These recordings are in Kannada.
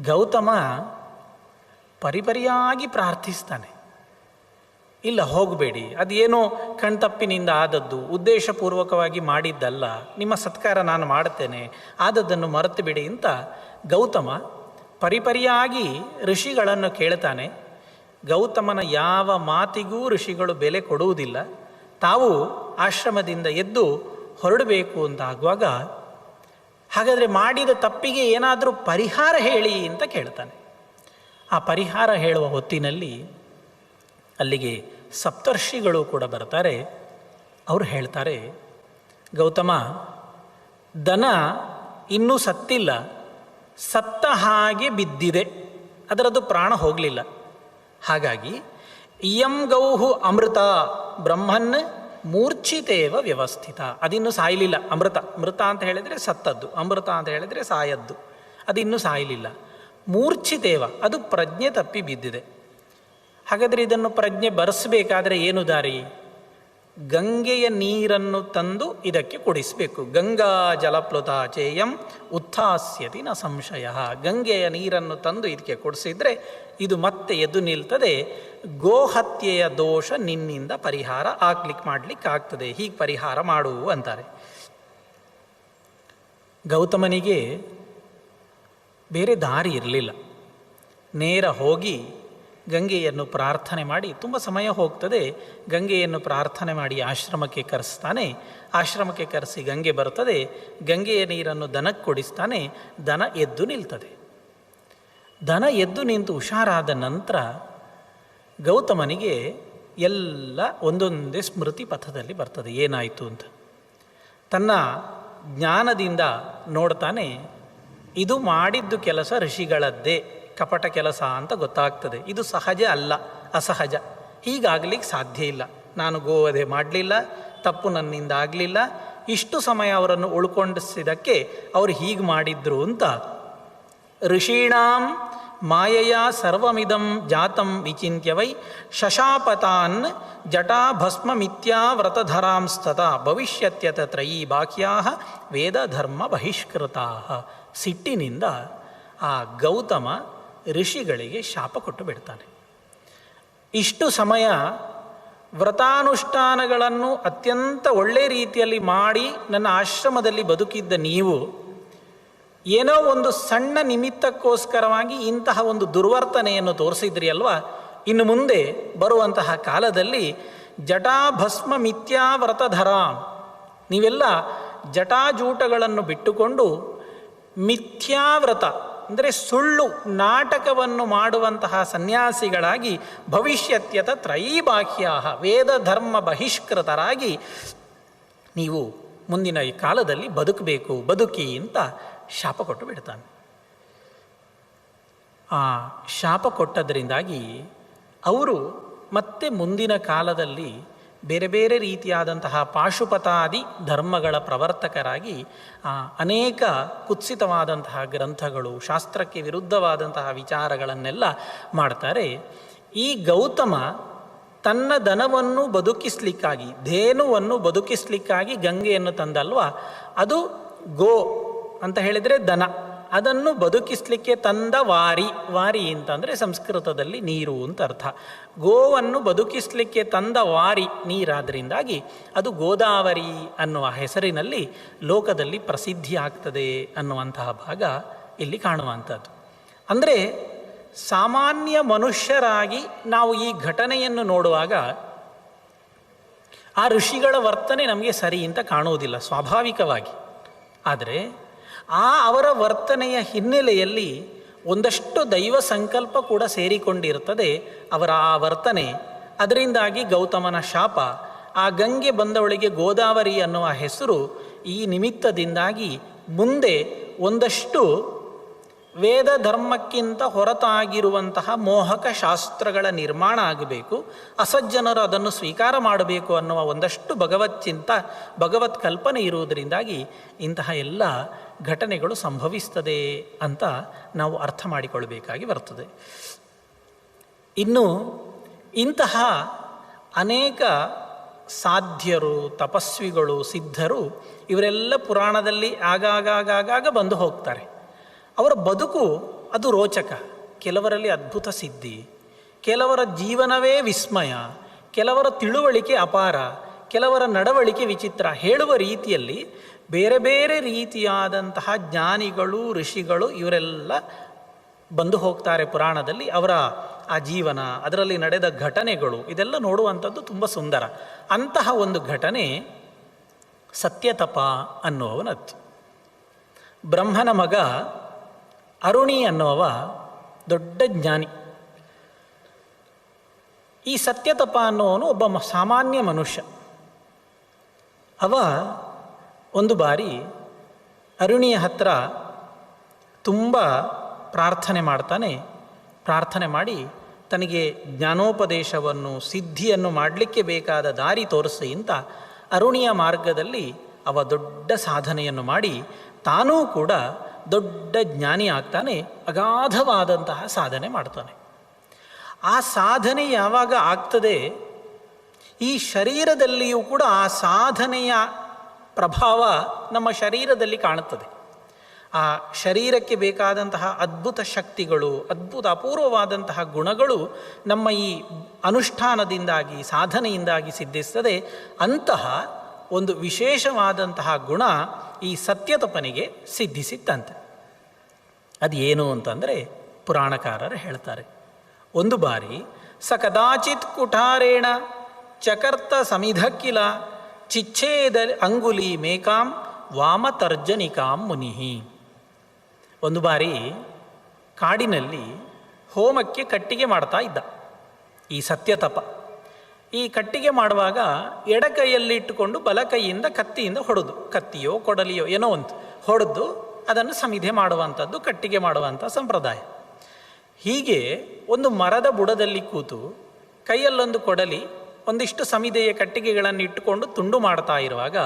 ಗೌತಮ ಪರಿಪರಿಯಾಗಿ ಪ್ರಾರ್ಥಿಸ್ತಾನೆ, ಇಲ್ಲ ಹೋಗಬೇಡಿ, ಅದೇನೋ ಕಣ್ತಪ್ಪಿನಿಂದ ಆದದ್ದು, ಉದ್ದೇಶಪೂರ್ವಕವಾಗಿ ಮಾಡಿದ್ದಲ್ಲ, ನಿಮ್ಮ ಸತ್ಕಾರ ನಾನು ಮಾಡುತ್ತೇನೆ, ಆದದ್ದನ್ನು ಮರೆತು ಬಿಡಿ ಅಂತ ಗೌತಮ ಪರಿಪರಿಯಾಗಿ ಋಷಿಗಳನ್ನು ಕೇಳ್ತಾನೆ. ಗೌತಮನ ಯಾವ ಮಾತಿಗೂ ಋಷಿಗಳು ಬೆಲೆ ಕೊಡುವುದಿಲ್ಲ. ತಾವು ಆಶ್ರಮದಿಂದ ಎದ್ದು ಹೊರಡಬೇಕು ಅಂತ ಆಗುವಾಗ, ಹಾಗಾದರೆ ಮಾಡಿದ ತಪ್ಪಿಗೆ ಏನಾದರೂ ಪರಿಹಾರ ಹೇಳಿ ಅಂತ ಕೇಳ್ತಾನೆ. ಆ ಪರಿಹಾರ ಹೇಳುವ ಹೊತ್ತಿನಲ್ಲಿ ಅಲ್ಲಿಗೆ ಸಪ್ತರ್ಷಿಗಳು ಕೂಡ ಬರ್ತಾರೆ. ಅವರು ಹೇಳ್ತಾರೆ, ಗೌತಮ, ದನ ಇನ್ನೂ ಸತ್ತಿಲ್ಲ, ಸತ್ತ ಹಾಗೆ ಬಿದ್ದಿದೆ, ಅದರದ್ದು ಪ್ರಾಣ ಹೋಗಲಿಲ್ಲ. ಹಾಗಾಗಿ ಇಯಂ ಗೌಹು ಅಮೃತ ಬ್ರಹ್ಮನ್ ಮೂರ್ಛಿತೇವ ವ್ಯವಸ್ಥಿತ, ಅದಿನ್ನೂ ಸಾಯಲಿಲ್ಲ. ಮೃತ ಅಂತ ಹೇಳಿದರೆ ಸತ್ತದ್ದು, ಅಮೃತ ಅಂತ ಹೇಳಿದರೆ ಸಾಯದ್ದು, ಅದಿನ್ನೂ ಸಾಯಲಿಲ್ಲ. ಮೂರ್ಛಿತೇವ, ಅದು ಪ್ರಜ್ಞೆ ತಪ್ಪಿ ಬಿದ್ದಿದೆ. ಹಾಗಾದರೆ ಇದನ್ನು ಪ್ರಜ್ಞೆ ಬರೆಸಬೇಕಾದ್ರೆ ಏನು ದಾರಿ? ಗಂಗೆಯ ನೀರನ್ನು ತಂದು ಇದಕ್ಕೆ ಕುಡಿಸಬೇಕು. ಗಂಗಾ ಜಲಪ್ಲುತ ಚೇಯಂ ಉತ್ಥಾಸ್ಯತಿ ನ ಸಂಶಯ. ಗಂಗೆಯ ನೀರನ್ನು ತಂದು ಇದಕ್ಕೆ ಕುಡಿಸಿದ್ರೆ ಇದು ಮತ್ತೆ ಎದ್ದು ನಿಲ್ತದೆ. ಗೋಹತ್ಯೆಯ ದೋಷ ನಿನ್ನಿಂದ ಪರಿಹಾರ ಮಾಡಲಿಕ್ಕಾಗ್ತದೆ, ಹೀಗೆ ಪರಿಹಾರ ಮಾಡು ಅಂತಾರೆ. ಗೌತಮನಿಗೆ ಬೇರೆ ದಾರಿ ಇರಲಿಲ್ಲ. ನೇರ ಹೋಗಿ ಗಂಗೆಯನ್ನು ಪ್ರಾರ್ಥನೆ ಮಾಡಿ, ತುಂಬ ಸಮಯ ಹೋಗ್ತದೆ, ಗಂಗೆಯನ್ನು ಪ್ರಾರ್ಥನೆ ಮಾಡಿ ಆಶ್ರಮಕ್ಕೆ ಕರೆಸ್ತಾನೆ. ಆಶ್ರಮಕ್ಕೆ ಕರೆಸಿ ಗಂಗೆ ಬರ್ತದೆ, ಗಂಗೆಯ ನೀರನ್ನು ದನಕ್ಕೆ ಕೊಡಿಸ್ತಾನೆ. ದನ ಎದ್ದು ನಿಲ್ತದೆ. ದನ ಎದ್ದು ನಿಂತು ಹುಷಾರಾದ ನಂತರ ಗೌತಮನಿಗೆ ಎಲ್ಲ ಒಂದೊಂದೇ ಸ್ಮೃತಿ ಪಥದಲ್ಲಿ ಬರ್ತದೆ, ಏನಾಯಿತು ಅಂತ. ತನ್ನ ಜ್ಞಾನದಿಂದ ನೋಡ್ತಾನೆ, ಇದು ಮಾಡಿದ್ದು ಕೆಲಸ ಋಷಿಗಳದ್ದೇ, ಕಪಟ ಕೆಲಸ ಅಂತ ಗೊತ್ತಾಗ್ತದೆ. ಇದು ಸಹಜ ಅಲ್ಲ, ಅಸಹಜ, ಹೀಗಾಗಲಿಕ್ಕೆ ಸಾಧ್ಯ ಇಲ್ಲ. ನಾನು ಗೋವಧೆ ಮಾಡಲಿಲ್ಲ, ತಪ್ಪು ನನ್ನಿಂದ ಆಗಲಿಲ್ಲ, ಇಷ್ಟು ಸಮಯ ಅವರನ್ನು ಉಳ್ಕೊಂಡಿಸಿದ್ದಕ್ಕೆ ಅವರು ಹೀಗೆ ಮಾಡಿದ್ರು ಅಂತ ಋಷೀಣಾಂ ಮಾಯೆಯ ಸರ್ವಮಿದಂ ಜಾತಂ ವಿಚಿಂತ್ಯ ವೈ ಶಶಾಪತಾನ್ ಜಟಾ ಭಸ್ಮ ಮಿಥ್ಯಾ ವ್ರತಧರಾಂಸ್ತತ ಭವಿಷ್ಯತ್ಯತ ತ್ರಯೀ ಬಾಕ್ಯಾ ವೇದ ಧರ್ಮ ಬಹಿಷ್ಕೃತಾ. ಸಿಟ್ಟಿನಿಂದ ಆ ಗೌತಮ ಋಷಿಗಳಿಗೆ ಶಾಪ ಕೊಟ್ಟು ಬಿಡ್ತಾನೆ. ಇಷ್ಟು ಸಮಯ ವ್ರತಾನುಷ್ಠಾನಗಳನ್ನು ಅತ್ಯಂತ ಒಳ್ಳೆಯ ರೀತಿಯಲ್ಲಿ ಮಾಡಿ ನನ್ನ ಆಶ್ರಮದಲ್ಲಿ ಬದುಕಿದ್ದ ನೀವು ಏನೋ ಒಂದು ಸಣ್ಣ ನಿಮಿತ್ತಕ್ಕೋಸ್ಕರವಾಗಿ ಇಂತಹ ಒಂದು ದುರ್ವರ್ತನೆಯನ್ನು ತೋರಿಸಿದ್ರಿ ಅಲ್ವಾ. ಇನ್ನು ಮುಂದೆ ಬರುವಂತಹ ಕಾಲದಲ್ಲಿ ಜಟಾಭಸ್ಮ ಮಿಥ್ಯಾ ವ್ರತಧರ, ನೀವೆಲ್ಲ ಜಟಾಜೂಟಗಳನ್ನು ಬಿಟ್ಟುಕೊಂಡು ಮಿಥ್ಯಾವ್ರತ ಅಂದರೆ ಸುಳ್ಳು ನಾಟಕವನ್ನು ಮಾಡುವಂತಹ ಸನ್ಯಾಸಿಗಳಾಗಿ ಭವಿಷ್ಯತ್ಯತ ತ್ರಯೀಬಾಹ್ಯಾ ವೇದ ಧರ್ಮ ಬಹಿಷ್ಕೃತರಾಗಿ ನೀವು ಮುಂದಿನ ಈ ಕಾಲದಲ್ಲಿ ಬದುಕಬೇಕು, ಬದುಕಿ ಅಂತ ಶಾಪ ಕೊಟ್ಟು ಬಿಡ್ತಾನೆ. ಆ ಶಾಪ ಕೊಟ್ಟದ್ರಿಂದಾಗಿ ಅವರು ಮತ್ತೆ ಮುಂದಿನ ಕಾಲದಲ್ಲಿ ಬೇರೆ ಬೇರೆ ರೀತಿಯಾದಂತಹ ಪಾಶುಪತಾದಿ ಧರ್ಮಗಳ ಪ್ರವರ್ತಕರಾಗಿ ಅನೇಕ ಕುತ್ಸಿತವಾದಂತಹ ಗ್ರಂಥಗಳು, ಶಾಸ್ತ್ರಕ್ಕೆ ವಿರುದ್ಧವಾದಂತಹ ವಿಚಾರಗಳನ್ನೆಲ್ಲ ಮಾಡ್ತಾರೆ. ಈ ಗೌತಮ ತನ್ನ ದನವನ್ನು ಬದುಕಿಸ್ಲಿಕ್ಕಾಗಿ, ಧೇನುವನ್ನು ಬದುಕಿಸ್ಲಿಕ್ಕಾಗಿ ಗಂಗೆಯನ್ನು ತಂದಲ್ವ, ಅದು ಗೋ ಅಂತ ಹೇಳಿದರೆ ದನ, ಅದನ್ನು ಬದುಕಿಸ್ಲಿಕ್ಕೆ ತಂದ ವಾರಿ. ವಾರಿ ಅಂತಂದರೆ ಸಂಸ್ಕೃತದಲ್ಲಿ ನೀರು ಅಂತ ಅರ್ಥ. ಗೋವನ್ನು ಬದುಕಿಸ್ಲಿಕ್ಕೆ ತಂದ ವಾರಿ ನೀರಾದ್ರಿಂದಾಗಿ ಅದು ಗೋದಾವರಿ ಅನ್ನುವ ಹೆಸರಿನಲ್ಲಿ ಲೋಕದಲ್ಲಿ ಪ್ರಸಿದ್ಧಿ ಆಗ್ತದೆ ಅನ್ನುವಂತಹ ಭಾಗ ಇಲ್ಲಿ ಕಾಣುವಂಥದ್ದು. ಅಂದರೆ ಸಾಮಾನ್ಯ ಮನುಷ್ಯರಾಗಿ ನಾವು ಈ ಘಟನೆಯನ್ನು ನೋಡುವಾಗ ಆ ಋಷಿಗಳ ವರ್ತನೆ ನಮಗೆ ಸರಿ ಅಂತ ಕಾಣುವುದಿಲ್ಲ ಸ್ವಾಭಾವಿಕವಾಗಿ. ಆದರೆ ಅವರ ವರ್ತನೆಯ ಹಿನ್ನೆಲೆಯಲ್ಲಿ ಒಂದಷ್ಟು ದೈವ ಸಂಕಲ್ಪ ಕೂಡ ಸೇರಿಕೊಂಡಿರ್ತದೆ ಅವರ ಆ ವರ್ತನೆ. ಅದರಿಂದಾಗಿ ಗೌತಮನ ಶಾಪ, ಆ ಗಂಗೆ ಬಂದವಳಿಗೆ ಗೋದಾವರಿ ಅನ್ನುವ ಹೆಸರು, ಈ ನಿಮಿತ್ತದಿಂದಾಗಿ ಮುಂದೆ ಒಂದಷ್ಟು ವೇದ ಧರ್ಮಕ್ಕಿಂತ ಹೊರತಾಗಿರುವಂತಹ ಮೋಹಕ ಶಾಸ್ತ್ರಗಳ ನಿರ್ಮಾಣ ಆಗಬೇಕು, ಅಸಜ್ಜನರು ಅದನ್ನು ಸ್ವೀಕಾರ ಮಾಡಬೇಕು ಅನ್ನುವ ಒಂದಷ್ಟು ಭಗವತ್ ಕಲ್ಪನೆ ಇರುವುದರಿಂದಾಗಿ ಇಂತಹ ಎಲ್ಲ ಘಟನೆಗಳು ಸಂಭವಿಸ್ತದೆ ಅಂತ ನಾವು ಅರ್ಥ ಮಾಡಿಕೊಳ್ಬೇಕಾಗಿ ಬರ್ತದೆ. ಇನ್ನು ಇಂತಹ ಅನೇಕ ಸಾಧ್ಯರು, ತಪಸ್ವಿಗಳು, ಸಿದ್ಧರು ಇವರೆಲ್ಲ ಪುರಾಣದಲ್ಲಿ ಆಗಾಗ ಬಂದು ಹೋಗ್ತಾರೆ. ಅವರ ಬದುಕು ಅದು ರೋಚಕ, ಕೆಲವರಲ್ಲಿ ಅದ್ಭುತ ಸಿದ್ಧಿ, ಕೆಲವರ ಜೀವನವೇ ವಿಸ್ಮಯ, ಕೆಲವರ ತಿಳುವಳಿಕೆ ಅಪಾರ, ಕೆಲವರ ನಡವಳಿಕೆ ವಿಚಿತ್ರ. ಹೇಳುವ ರೀತಿಯಲ್ಲಿ ಬೇರೆ ಬೇರೆ ರೀತಿಯಾದಂತಹ ಜ್ಞಾನಿಗಳು, ಋಷಿಗಳು ಇವರೆಲ್ಲ ಬಂದು ಹೋಗ್ತಾರೆ ಪುರಾಣದಲ್ಲಿ. ಅವರ ಆ ಜೀವನ, ಅದರಲ್ಲಿ ನಡೆದ ಘಟನೆಗಳು, ಇದೆಲ್ಲ ನೋಡುವಂಥದ್ದು ತುಂಬ ಸುಂದರ. ಅಂತಹ ಒಂದು ಘಟನೆ ಸತ್ಯತಪ ಅನ್ನುವನದ್ದು. ಬ್ರಹ್ಮನ ಮಗ ಅರುಣಿ ಅನ್ನುವ ದೊಡ್ಡ ಜ್ಞಾನಿ. ಈ ಸತ್ಯತಪ ಅನ್ನುವನು ಒಬ್ಬ ಸಾಮಾನ್ಯ ಮನುಷ್ಯ. ಅವ ಒಂದು ಬಾರಿ ಅರುಣಿಯ ಹತ್ರ ತುಂಬ ಪ್ರಾರ್ಥನೆ ಮಾಡ್ತಾನೆ. ಪ್ರಾರ್ಥನೆ ಮಾಡಿ ತನಗೆ ಜ್ಞಾನೋಪದೇಶವನ್ನು, ಸಿದ್ಧಿಯನ್ನು ಮಾಡಲಿಕ್ಕೆ ಬೇಕಾದ ದಾರಿ ತೋರಿಸಿ ಅಂತ ಅರುಣಿಯ ಮಾರ್ಗದಲ್ಲಿ ಅವ ದೊಡ್ಡ ಸಾಧನೆಯನ್ನು ಮಾಡಿ ತಾನೂ ಕೂಡ ದೊಡ್ಡ ಜ್ಞಾನಿ ಆಗ್ತಾನೆ. ಅಗಾಧವಾದಂತಹ ಸಾಧನೆ ಮಾಡ್ತಾನೆ. ಆ ಸಾಧನೆ ಯಾವಾಗ ಆಗ್ತದೆ, ಈ ಶರೀರದಲ್ಲಿಯೂ ಕೂಡ ಆ ಸಾಧನೆಯ ಪ್ರಭಾವ ನಮ್ಮ ಶರೀರದಲ್ಲಿ ಕಾಣುತ್ತದೆ. ಆ ಶರೀರಕ್ಕೆ ಬೇಕಾದಂತಹ ಅದ್ಭುತ ಶಕ್ತಿಗಳು, ಅಪೂರ್ವವಾದಂತಹ ಗುಣಗಳು ನಮ್ಮ ಈ ಅನುಷ್ಠಾನದಿಂದಾಗಿ, ಸಾಧನೆಯಿಂದಾಗಿ ಸಿದ್ಧಿಸ್ತದೆ. ಅಂತಹ ಒಂದು ವಿಶೇಷವಾದಂತಹ ಗುಣ ಈ ಸತ್ಯತಪನಿಗೆ ಸಿದ್ಧಿಸಿತ್ತಂತೆ. ಅದು ಏನು ಅಂತಂದರೆ ಪುರಾಣಕಾರರು ಹೇಳ್ತಾರೆ. ಒಂದು ಬಾರಿ ಸ ಕದಾಚಿತ್ ಕುಠಾರೇಣ ಚಕರ್ತ ಸಮಿಧಕ್ಕಿಲ ಚಿಚ್ಛೇದ ಅಂಗುಲಿ ಮೇಕಾಂ ವಾಮತರ್ಜನಿಕಾಂ ಮುನಿಹಿ. ಒಂದು ಬಾರಿ ಕಾಡಿನಲ್ಲಿ ಹೋಮಕ್ಕೆ ಕಟ್ಟಿಗೆ ಮಾಡ್ತಾ ಇದ್ದ ಈ ಸತ್ಯತಪ. ಈ ಕಟ್ಟಿಗೆ ಮಾಡುವಾಗ ಎಡಕೈಯಲ್ಲಿಟ್ಟುಕೊಂಡು ಬಲಕೈಯಿಂದ ಕತ್ತಿಯಿಂದ ಹೊಡೆದು, ಕತ್ತಿಯೋ ಕೊಡಲಿಯೋ ಏನೋ ಒಂದು ಹೊಡೆದು ಅದನ್ನು ಸಮಿಧೆ ಮಾಡುವಂಥದ್ದು, ಕಟ್ಟಿಗೆ ಮಾಡುವಂಥ ಸಂಪ್ರದಾಯ. ಹೀಗೆ ಒಂದು ಮರದ ಬುಡದಲ್ಲಿ ಕೂತು ಕೈಯಲ್ಲೊಂದು ಕೊಡಲಿ, ಒಂದಿಷ್ಟು ಸಮಿದೆಯ ಕಟ್ಟಿಗೆಗಳನ್ನು ಇಟ್ಟುಕೊಂಡು ತುಂಡು ಮಾಡ್ತಾ ಇರುವಾಗ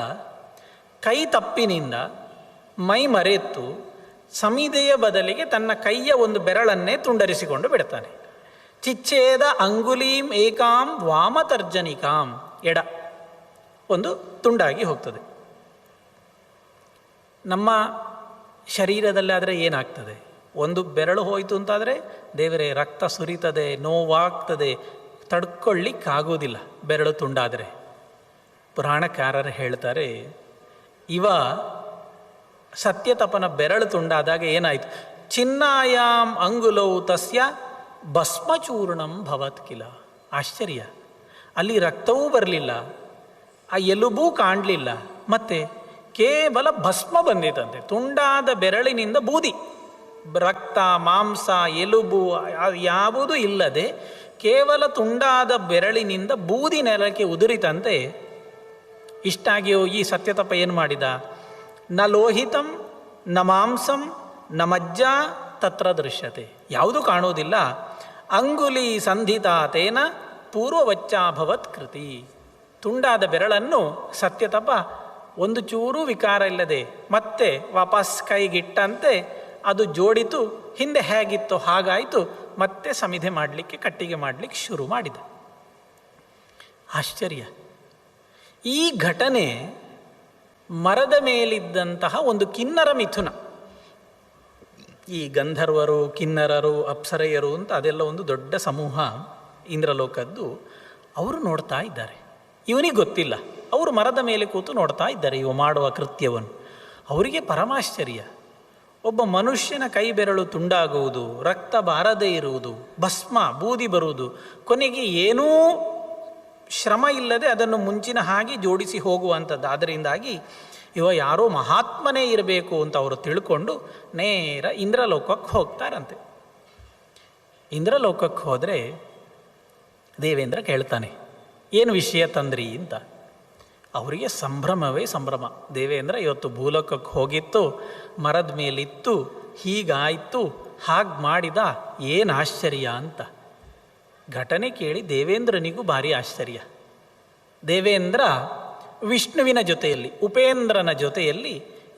ಕೈ ತಪ್ಪಿನಿಂದ ಮೈ ಮರೆತು ಸಮಿದೆಯ ಬದಲಿಗೆ ತನ್ನ ಕೈಯ ಒಂದು ಬೆರಳನ್ನೇ ತುಂಡರಿಸಿಕೊಂಡು ಬಿಡ್ತಾನೆ. ಚಿಚ್ಛೇದ ಅಂಗುಲೀಂ ಏಕಾಂ ವಾಮತರ್ಜನಿಕಾಂ, ಎಡ ಒಂದು ತುಂಡಾಗಿ ಹೋಗ್ತದೆ. ನಮ್ಮ ಶರೀರದಲ್ಲಾದರೆ ಏನಾಗ್ತದೆ? ಒಂದು ಬೆರಳು ಹೋಯಿತು ಅಂತಾದರೆ ದೇವರೇ ರಕ್ತ ಸುರಿತದೆ, ನೋವಾಗ್ತದೆ, ತಡ್ಕೊಳ್ಳಿಕ್ಕಾಗೋದಿಲ್ಲ ಬೆರಳು ತುಂಡಾದರೆ. ಪುರಾಣಕಾರರು ಹೇಳ್ತಾರೆ, ಇವ ಸತ್ಯತಪನ ಬೆರಳು ತುಂಡಾದಾಗ ಏನಾಯಿತು? ಚಿನ್ನಾಯಾಮ್ ಅಂಗುಲೌ ತಸ್ಯ ಭಸ್ಮಚೂರ್ಣಂ ಭವತ್ ಕಿಲ. ಆಶ್ಚರ್ಯ, ಅಲ್ಲಿ ರಕ್ತವೂ ಬರಲಿಲ್ಲ, ಆ ಎಲುಬೂ ಕಾಣಲಿಲ್ಲ, ಮತ್ತೆ ಕೇವಲ ಭಸ್ಮ ಬಂದಿತಂತೆ. ತುಂಡಾದ ಬೆರಳಿನಿಂದ ಬೂದಿ, ರಕ್ತ ಮಾಂಸ ಎಲುಬು ಯಾವುದೂ ಇಲ್ಲದೆ ಕೇವಲ ತುಂಡಾದ ಬೆರಳಿನಿಂದ ಬೂದಿ ನೆಲಕ್ಕೆ ಉದುರಿತಂತೆ. ಇಷ್ಟಾಗಿಯೋ ಈ ಸತ್ಯತಪ ಏನು ಮಾಡಿದ? ನ ಲೋಹಿತಂ ನ ಮಾಂಸಂ ನ ಮಜ್ಜ ತತ್ರ ದೃಶ್ಯತೆ, ಯಾವುದೂ ಕಾಣುವುದಿಲ್ಲ. ಅಂಗುಲಿ ಸಂಧಿತ ತೇನ ಪೂರ್ವವಚ್ಚಾಭವತ್ ಕೃತಿ. ತುಂಡಾದ ಬೆರಳನ್ನು ಸತ್ಯತಪ ಒಂದು ಚೂರು ವಿಕಾರ ಇಲ್ಲದೆ ಮತ್ತೆ ವಾಪಸ್ ಕೈಗಿಟ್ಟಂತೆ ಅದು ಜೋಡಿತು, ಹಿಂದೆ ಹೇಗಿತ್ತೋ ಹಾಗಾಯಿತು, ಮತ್ತೆ ಸಮಿಧೆ ಮಾಡಲಿಕ್ಕೆ, ಕಟ್ಟಿಗೆ ಮಾಡಲಿಕ್ಕೆ ಶುರು ಮಾಡಿದ. ಆಶ್ಚರ್ಯ. ಈ ಘಟನೆ ಮರದ ಮೇಲಿದ್ದಂತಹ ಒಂದು ಕಿನ್ನರ ಮಿಥುನ. ಈ ಗಂಧರ್ವರು, ಕಿನ್ನರರು, ಅಪ್ಸರೆಯರು ಅಂತ ಅದೆಲ್ಲ ಒಂದು ದೊಡ್ಡ ಸಮೂಹ ಇಂದ್ರಲೋಕದ್ದು. ಅವರು ನೋಡ್ತಾ ಇದ್ದಾರೆ. ಇವನಿಗೆ ಗೊತ್ತಿಲ್ಲ, ಅವರು ಮರದ ಮೇಲೆ ಕೂತು ನೋಡ್ತಾ ಇದ್ದಾರೆ ಇವ ಮಾಡುವ ಕೃತ್ಯವನ್ನು. ಅವರಿಗೆ ಪರಮಾಶ್ಚರ್ಯ. ಒಬ್ಬ ಮನುಷ್ಯನ ಕೈ ಬೆರಳು ತುಂಡಾಗುವುದು, ರಕ್ತ ಬಾರದೇ ಇರುವುದು, ಭಸ್ಮ ಬೂದಿ ಬರುವುದು, ಕೊನೆಗೆ ಏನೂ ಶ್ರಮ ಇಲ್ಲದೆ ಅದನ್ನು ಮುಂಚಿನ ಹಾಗೆ ಜೋಡಿಸಿ ಹೋಗುವಂಥದ್ದು. ಅದರಿಂದಾಗಿ ಇವ ಯಾರೋ ಮಹಾತ್ಮನೇ ಇರಬೇಕು ಅಂತ ಅವರು ತಿಳ್ಕೊಂಡು ನೇರ ಇಂದ್ರಲೋಕಕ್ಕೆ ಹೋಗ್ತಾರಂತೆ. ಇಂದ್ರಲೋಕಕ್ಕೆ ಹೋದರೆ ದೇವೇಂದ್ರ ಕೇಳ್ತಾನೆ, ಏನು ವಿಷಯ ತಂದ್ರಿ ಅಂತ. ಅವರಿಗೆ ಸಂಭ್ರಮವೇ ಸಂಭ್ರಮ. ದೇವೇಂದ್ರ ಇವತ್ತು ಭೂಲೋಕಕ್ಕೆ ಹೋಗಿತ್ತು, ಮರದ ಮೇಲಿತ್ತು, ಹೀಗಾಯಿತು, ಹಾಗೆ ಮಾಡಿದ, ಏನು ಆಶ್ಚರ್ಯ ಅಂತ. ಘಟನೆ ಕೇಳಿ ದೇವೇಂದ್ರನಿಗೂ ಭಾರಿ ಆಶ್ಚರ್ಯ. ದೇವೇಂದ್ರ ವಿಷ್ಣುವಿನ ಜೊತೆಯಲ್ಲಿ, ಉಪೇಂದ್ರನ ಜೊತೆಯಲ್ಲಿ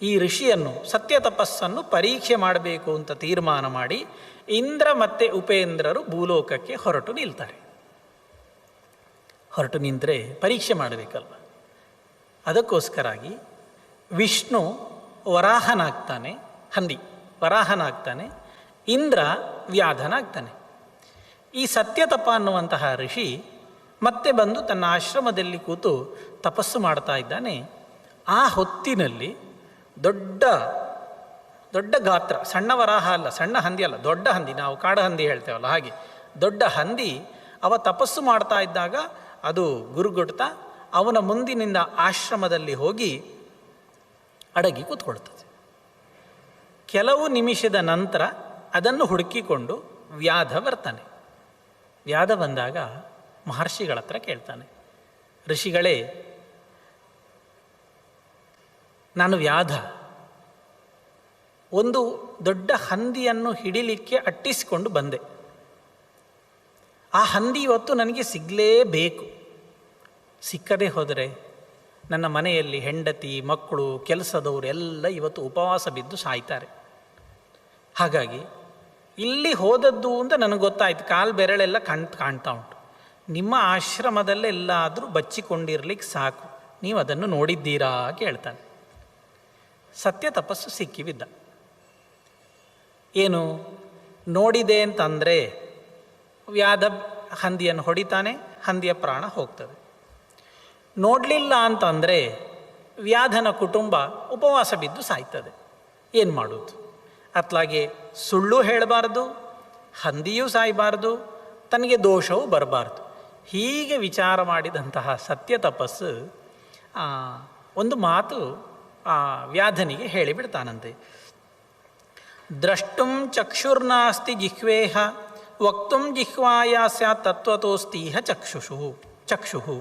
ಈ ಋಷಿಯನ್ನು, ಸತ್ಯ ತಪಸ್ಸನ್ನು ಪರೀಕ್ಷೆ ಮಾಡಬೇಕು ಅಂತ ತೀರ್ಮಾನ ಮಾಡಿ ಇಂದ್ರ ಮತ್ತು ಉಪೇಂದ್ರರು ಭೂಲೋಕಕ್ಕೆ ಹೊರಟು ನಿಲ್ತಾರೆ. ಹೊರಟು ನಿಂತರೆ ಪರೀಕ್ಷೆ ಮಾಡಬೇಕಲ್ವ. ಅದಕ್ಕೋಸ್ಕರಾಗಿ ವಿಷ್ಣು ವರಾಹನಾಗ್ತಾನೆ, ಹಂದಿ ವರಾಹನಾಗ್ತಾನೆ. ಇಂದ್ರ ವ್ಯಾಧನಾಗ್ತಾನೆ. ಈ ಸತ್ಯತಪ ಅನ್ನುವಂತಹ ಋಷಿ ಮತ್ತೆ ಬಂದು ತನ್ನ ಆಶ್ರಮದಲ್ಲಿ ಕೂತು ತಪಸ್ಸು ಮಾಡ್ತಾ ಇದ್ದಾನೆ. ಆ ಹೊತ್ತಿನಲ್ಲಿ ದೊಡ್ಡ ದೊಡ್ಡ ಗಾತ್ರ, ಸಣ್ಣ ವರಾಹ ಅಲ್ಲ, ಸಣ್ಣ ಹಂದಿ ಅಲ್ಲ, ದೊಡ್ಡ ಹಂದಿ, ನಾವು ಕಾಡು ಹಂದಿ ಹೇಳ್ತೇವಲ್ಲ ಹಾಗೆ ದೊಡ್ಡ ಹಂದಿ ಅವ ತಪಸ್ಸು ಮಾಡ್ತಾ ಇದ್ದಾಗ ಅದು ಗುರುಗುಡ್ತಾ ಅವನ ಮುಂದಿನಿಂದ ಆಶ್ರಮದಲ್ಲಿ ಹೋಗಿ ಅಡಗಿ ಕೂತ್ಕೊಳ್ತದೆ. ಕೆಲವು ನಿಮಿಷದ ನಂತರ ಅದನ್ನು ಹುಡುಕಿಕೊಂಡು ವ್ಯಾಧ ಬರ್ತಾನೆ. ವ್ಯಾಧ ಬಂದಾಗ ಮಹರ್ಷಿಗಳ ಹತ್ರ ಕೇಳ್ತಾನೆ, ಋಷಿಗಳೇ, ನಾನು ವ್ಯಾಧ ಒಂದು ದೊಡ್ಡ ಹಂದಿಯನ್ನು ಹಿಡಿಲಿಕ್ಕೆ ಅಟ್ಟಿಸಿಕೊಂಡು ಬಂದೆ. ಆ ಹಂದಿ ಇವತ್ತು ನನಗೆ ಸಿಗಲೇಬೇಕು. ಸಿಕ್ಕದೇ ಹೋದರೆ ನನ್ನ ಮನೆಯಲ್ಲಿ ಹೆಂಡತಿ, ಮಕ್ಕಳು, ಕೆಲಸದವರು ಎಲ್ಲ ಇವತ್ತು ಉಪವಾಸ ಬಿದ್ದು ಸಾಯ್ತಾರೆ. ಹಾಗಾಗಿ ಇಲ್ಲಿ ಹೋದದ್ದು ಅಂತ ನನಗೆ ಗೊತ್ತಾಯ್ತು, ಕಾಲು ಬೆರಳೆಲ್ಲ ಕಾಣ್ತಾ ಉಂಟು. ನಿಮ್ಮ ಆಶ್ರಮದಲ್ಲೆಲ್ಲಾದರೂ ಬಚ್ಚಿಕೊಂಡಿರ್ಲಿಕ್ಕೆ ಸಾಕು, ನೀವು ಅದನ್ನು ನೋಡಿದ್ದೀರಾ ಕೇಳ್ತಾನೆ. ಸತ್ಯ ತಪಸ್ಸು ಸಿಕ್ಕಿಬಿದ್ದ. ಏನು ನೋಡಿದೆ ಅಂತಂದರೆ ವ್ಯಾಧ ಹಂದಿಯನ್ನು ಹೊಡಿತಾನೆ, ಹಂದಿಯ ಪ್ರಾಣ ಹೋಗ್ತದೆ. ನೋಡಲಿಲ್ಲ ಅಂತಂದರೆ ವ್ಯಾಧನ ಕುಟುಂಬ ಉಪವಾಸ ಬಿದ್ದು ಸಾಯ್ತದೆ. ಏನು ಮಾಡೋದು? ಅತ್ಲಾಗೆ ಸುಳ್ಳು ಹೇಳಬಾರ್ದು, ಹಂದಿಯೂ ಸಾಯಬಾರ್ದು, ತನಗೆ ದೋಷವೂ ಬರಬಾರ್ದು. ಹೀಗೆ ವಿಚಾರ ಮಾಡಿದಂತಹ ಸತ್ಯ ತಪಸ್ಸು ಒಂದು ಮಾತು ಆ ವ್ಯಾಧನಿಗೆ ಹೇಳಿಬಿಡ್ತಾನಂತೆ. ದ್ರಷ್ಟುಂ ಚಕ್ಷುರ್ನಾಸ್ತಿ ಜಿಹ್ವೇಹ ವಕ್ತುಂ ಜಿಹ್ವಾಯ ಸ್ಯಾತ್ ತತ್ವತೋಸ್ತೀಹ ಚಕ್ಷುಷು.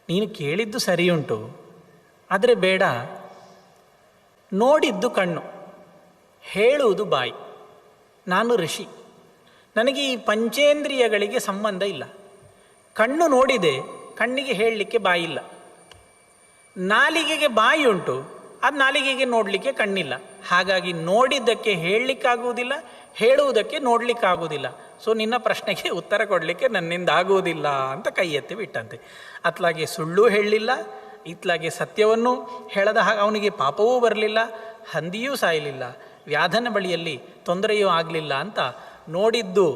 ನೀನು ಕೇಳಿದ್ದು ಸರಿಯುಂಟು, ಆದರೆ ಬೇಡ, ನೋಡಿದ್ದು ಕಣ್ಣು, ಹೇಳುವುದು ಬಾಯಿ. ನಾನು ಋಷಿ, ನನಗೆ ಈ ಪಂಚೇಂದ್ರಿಯಗಳಿಗೆ ಸಂಬಂಧ ಇಲ್ಲ. ಕಣ್ಣು ನೋಡಿದೆ, ಕಣ್ಣಿಗೆ ಹೇಳಲಿಕ್ಕೆ ಬಾಯಿ ಇಲ್ಲ. ನಾಲಿಗೆಗೆ ಬಾಯಿ ಉಂಟು, ಅದು ನಾಲಿಗೆಗೆ ನೋಡಲಿಕ್ಕೆ ಕಣ್ಣಿಲ್ಲ. ಹಾಗಾಗಿ ನೋಡಿದ್ದಕ್ಕೆ ಹೇಳಲಿಕ್ಕಾಗುವುದಿಲ್ಲ, ಹೇಳುವುದಕ್ಕೆ ನೋಡಲಿಕ್ಕಾಗುವುದಿಲ್ಲ. ಸೊ ನಿನ್ನ ಪ್ರಶ್ನೆಗೆ ಉತ್ತರ ಕೊಡಲಿಕ್ಕೆ ನನ್ನಿಂದ ಆಗುವುದಿಲ್ಲ ಅಂತ ಕೈ ಎತ್ತಿ ಬಿಟ್ಟಂತೆ. ಅತ್ಲಾಗೆ ಸುಳ್ಳು ಹೇಳಲಿಲ್ಲ, ಇತ್ಲಾಗೆ ಸತ್ಯವನ್ನು ಹೇಳದ ಅವನಿಗೆ ಪಾಪವೂ ಬರಲಿಲ್ಲ, ಹಂದಿಯೂ ಸಾಯಲಿಲ್ಲ, ವ್ಯಾಧನ ಬಳಿಯಲ್ಲಿ ತೊಂದರೆಯೂ ಆಗಲಿಲ್ಲ ಅಂತ ನೋಡಿದ್ದು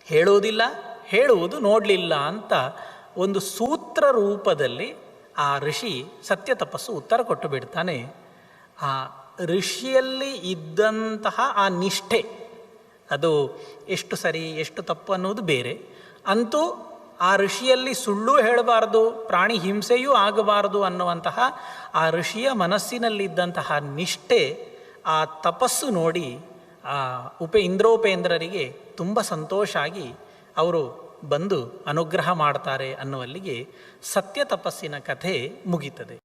ಹೇಳುವುದಿಲ್ಲ, ಹೇಳುವುದು ನೋಡಲಿಲ್ಲ ಅಂತ ಒಂದು ಸೂತ್ರ ರೂಪದಲ್ಲಿ ಆ ಋಷಿ ಸತ್ಯ ತಪಸ್ಸು ಉತ್ತರ ಕೊಟ್ಟು ಬಿಡ್ತಾನೆ. ಆ ಋಷಿಯಲ್ಲಿ ಇದ್ದಂತಹ ಆ ನಿಷ್ಠೆ, ಅದು ಎಷ್ಟು ಸರಿ ಎಷ್ಟು ತಪ್ಪು ಅನ್ನೋದು ಬೇರೆ. ಅಂತೂ ಆ ಋಷಿಯಲ್ಲಿ ಸುಳ್ಳು ಹೇಳಬಾರ್ದು, ಪ್ರಾಣಿ ಹಿಂಸೆಯೂ ಆಗಬಾರದು ಅನ್ನುವಂತಹ ಆ ಋಷಿಯ ಮನಸ್ಸಿನಲ್ಲಿದ್ದಂತಹ ನಿಷ್ಠೆ, ಆ ತಪಸ್ಸು ನೋಡಿ ಆ ಇಂದ್ರೋಪೇಂದ್ರರಿಗೆ ತುಂಬ ಸಂತೋಷ ಆಗಿ ಅವರು ಬಂದು ಅನುಗ್ರಹ ಮಾಡ್ತಾರೆ ಅನ್ನುವಲ್ಲಿಗೆ ಸತ್ಯ ತಪಸ್ಸಿನ ಕಥೆ ಮುಗೀತದೆ.